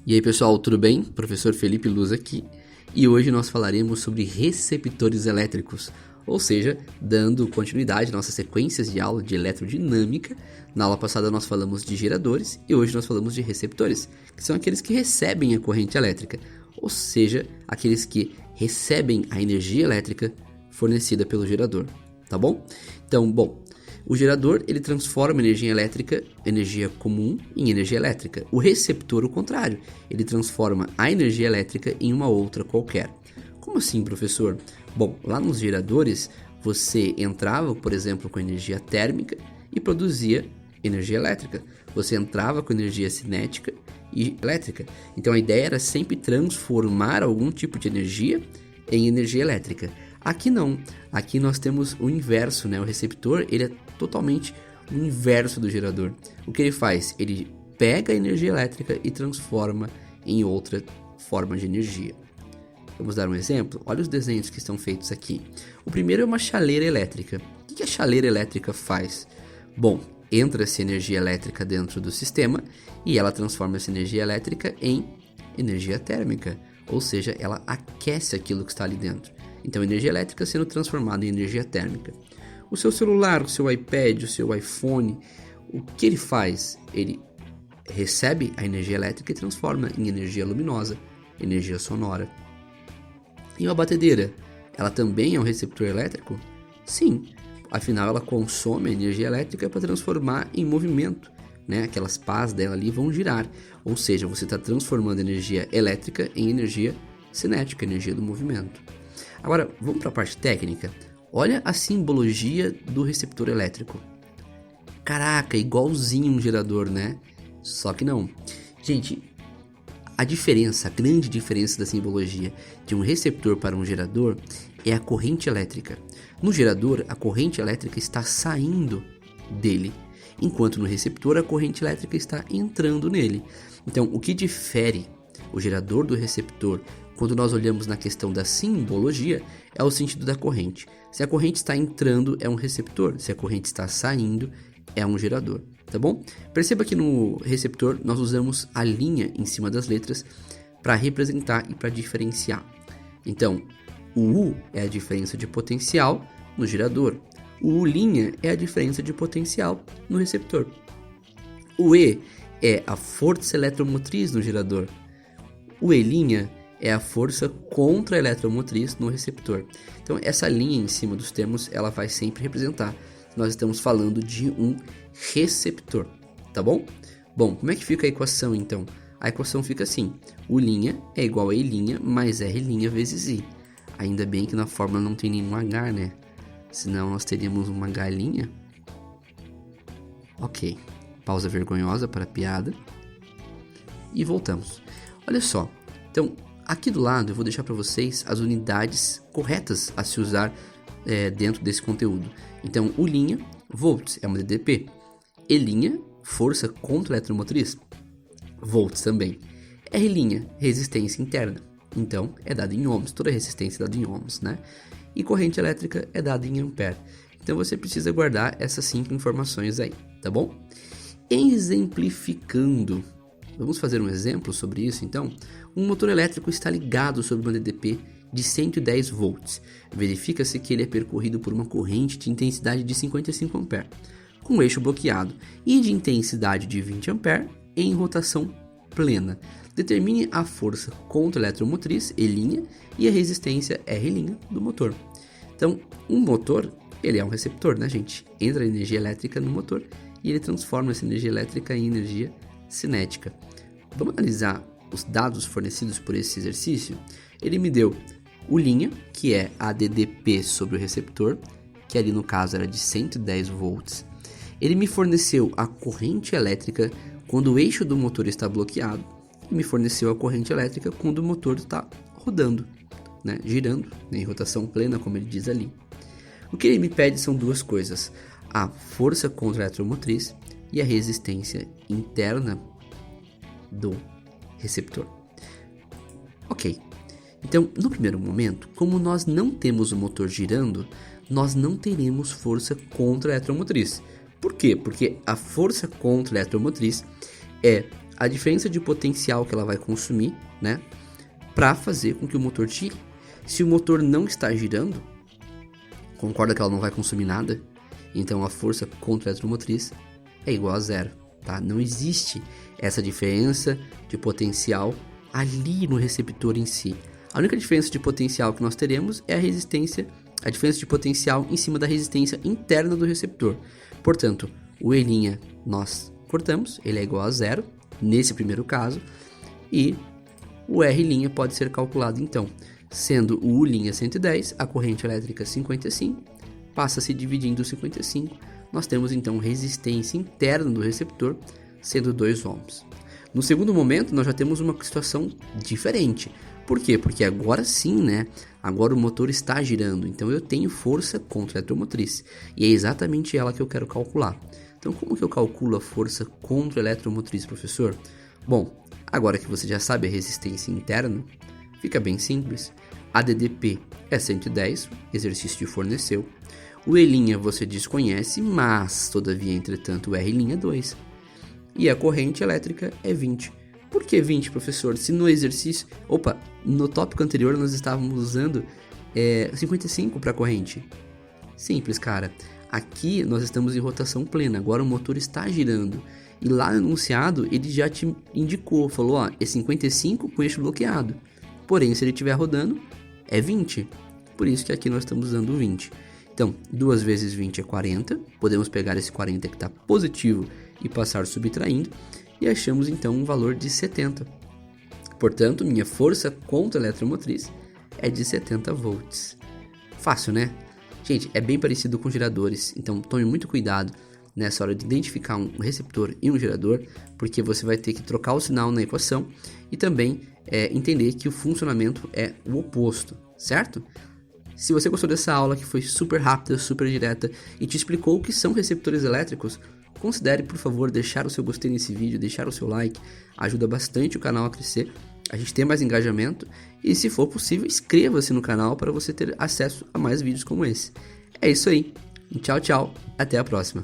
E aí pessoal, tudo bem? Professor Felipe Luz aqui, e hoje nós falaremos sobre receptores elétricos, ou seja, dando continuidade às nossas sequências de aula de eletrodinâmica. Na aula passada nós falamos de geradores e hoje nós falamos de receptores, que são aqueles que recebem a corrente elétrica, ou seja, aqueles que recebem a energia elétrica fornecida pelo gerador, tá bom? Então, o gerador, ele transforma energia elétrica, energia comum, em energia elétrica. O receptor, o contrário, ele transforma a energia elétrica em uma outra qualquer. Como assim, professor? Bom, lá nos geradores, você entrava, por exemplo, com energia térmica e produzia energia elétrica. Você entrava com energia cinética e elétrica. Então a ideia era sempre transformar algum tipo de energia em energia elétrica. Aqui não, aqui nós temos o inverso, né? O receptor, ele é totalmente o inverso do gerador. O que ele faz? Ele pega a energia elétrica e transforma em outra forma de energia. Vamos dar um exemplo? Olha os desenhos que estão feitos aqui. O primeiro é uma chaleira elétrica. O que a chaleira elétrica faz? Bom, entra-se energia elétrica dentro do sistema e ela transforma essa energia elétrica em energia térmica, ou seja, ela aquece aquilo que está ali dentro. Então, energia elétrica sendo transformada em energia térmica. O seu celular, o seu iPad, o seu iPhone, o que ele faz? Ele recebe a energia elétrica e transforma em energia luminosa, energia sonora. E uma batedeira, ela também é um receptor elétrico? Sim, afinal ela consome a energia elétrica para transformar em movimento, né? Aquelas pás dela ali vão girar, ou seja, você está transformando energia elétrica em energia cinética, energia do movimento. Agora, vamos para a parte técnica. Olha a simbologia do receptor elétrico. Caraca, igualzinho um gerador, né? Só que não. Gente, a grande diferença da simbologia de um receptor para um gerador é a corrente elétrica. No gerador, a corrente elétrica está saindo dele, enquanto no receptor a corrente elétrica está entrando nele. Então, o que difere o gerador do receptor quando nós olhamos na questão da simbologia, é o sentido da corrente. Se a corrente está entrando, é um receptor. Se a corrente está saindo, é um gerador. Tá bom? Perceba que no receptor nós usamos a linha em cima das letras para representar e para diferenciar. Então, o U é a diferença de potencial no gerador. O U' é a diferença de potencial no receptor. O E é a força eletromotriz no gerador. O E' é a força contra a eletromotriz no receptor. Então, essa linha em cima dos termos, ela vai sempre representar que nós estamos falando de um receptor, tá bom? Bom, como é que fica a equação, então? A equação fica assim: U' é igual a E' mais R' vezes I. Ainda bem que na fórmula não tem nenhum H, né? Senão nós teríamos uma galinha. Ok, pausa vergonhosa para a piada. E voltamos. Olha só, então aqui do lado eu vou deixar para vocês as unidades corretas a se usar dentro desse conteúdo. Então, U', volts, é uma DDP. E', força contra a eletromotriz, volts também. R', resistência interna. Então, é dada em ohms, toda resistência é dada em ohms, né? E corrente elétrica é dada em ampere. Então, você precisa guardar essas 5 informações aí, tá bom? Exemplificando, vamos fazer um exemplo sobre isso, então? Um motor elétrico está ligado sobre uma DDP de 110 volts. Verifica-se que ele é percorrido por uma corrente de intensidade de 55 A, com o eixo bloqueado, e de intensidade de 20 A em rotação plena. Determine a força contra a eletromotriz, E' e a resistência, R' do motor. Então, um motor, ele é um receptor, né, gente? Entra energia elétrica no motor e ele transforma essa energia elétrica em energia cinética. Vamos analisar os dados fornecidos por esse exercício. Ele me deu U', que é a DDP sobre o receptor, que ali no caso era de 110 volts. Ele me forneceu a corrente elétrica quando o eixo do motor está bloqueado e me forneceu a corrente elétrica quando o motor está rodando, né, girando, em rotação plena, como ele diz ali. O que ele me pede são duas coisas: a força contra a eletromotriz e a resistência interna do receptor. Ok, então no primeiro momento, como nós não temos o motor girando, nós não teremos força contra a eletromotriz. Por quê? Porque a força contra a eletromotriz é a diferença de potencial que ela vai consumir, né, para fazer com que o motor gire. Se o motor não está girando, concorda que ela não vai consumir nada? Então a força contra a eletromotriz é igual a zero, tá? Não existe essa diferença de potencial ali no receptor em si. A única diferença de potencial que nós teremos é a diferença de potencial em cima da resistência interna do receptor. Portanto, o E' nós cortamos, ele é igual a zero, nesse primeiro caso, e o R' pode ser calculado então, sendo o U' 110, a corrente elétrica 55, passa a se dividindo 55, nós temos então resistência interna do receptor, sendo 2 ohms. No segundo momento, nós já temos uma situação diferente. Por quê? Porque agora sim, né? Agora o motor está girando, então eu tenho força contra a eletromotriz. E é exatamente ela que eu quero calcular. Então, como que eu calculo a força contra a eletromotriz, professor? Bom, agora que você já sabe a resistência interna, fica bem simples. A DDP é 110, exercício de forneceu. O E' você desconhece, mas, todavia, entretanto, o R' é 2. E a corrente elétrica é 20. Por que 20, professor? Se no exercício... no tópico anterior nós estávamos usando 55 para a corrente. Simples, cara. Aqui nós estamos em rotação plena, agora o motor está girando. E lá no enunciado ele já te indicou, falou, ó, é 55 com eixo bloqueado. Porém, se ele estiver rodando, é 20. Por isso que aqui nós estamos usando 20. Então, 2 vezes 20 é 40. Podemos pegar esse 40 que está positivo e passar subtraindo. E achamos então um valor de 70. Portanto, minha força contra a eletromotriz é de 70 volts. Fácil, né? Gente, é bem parecido com geradores, então tome muito cuidado nessa hora de identificar um receptor e um gerador, porque você vai ter que trocar o sinal na equação e também entender que o funcionamento é o oposto, certo? Se você gostou dessa aula que foi super rápida, super direta e te explicou o que são receptores elétricos, considere, por favor, deixar o seu gostei nesse vídeo, deixar o seu like, ajuda bastante o canal a crescer, a gente ter mais engajamento e, se for possível, inscreva-se no canal para você ter acesso a mais vídeos como esse. É isso aí, tchau, tchau, até a próxima.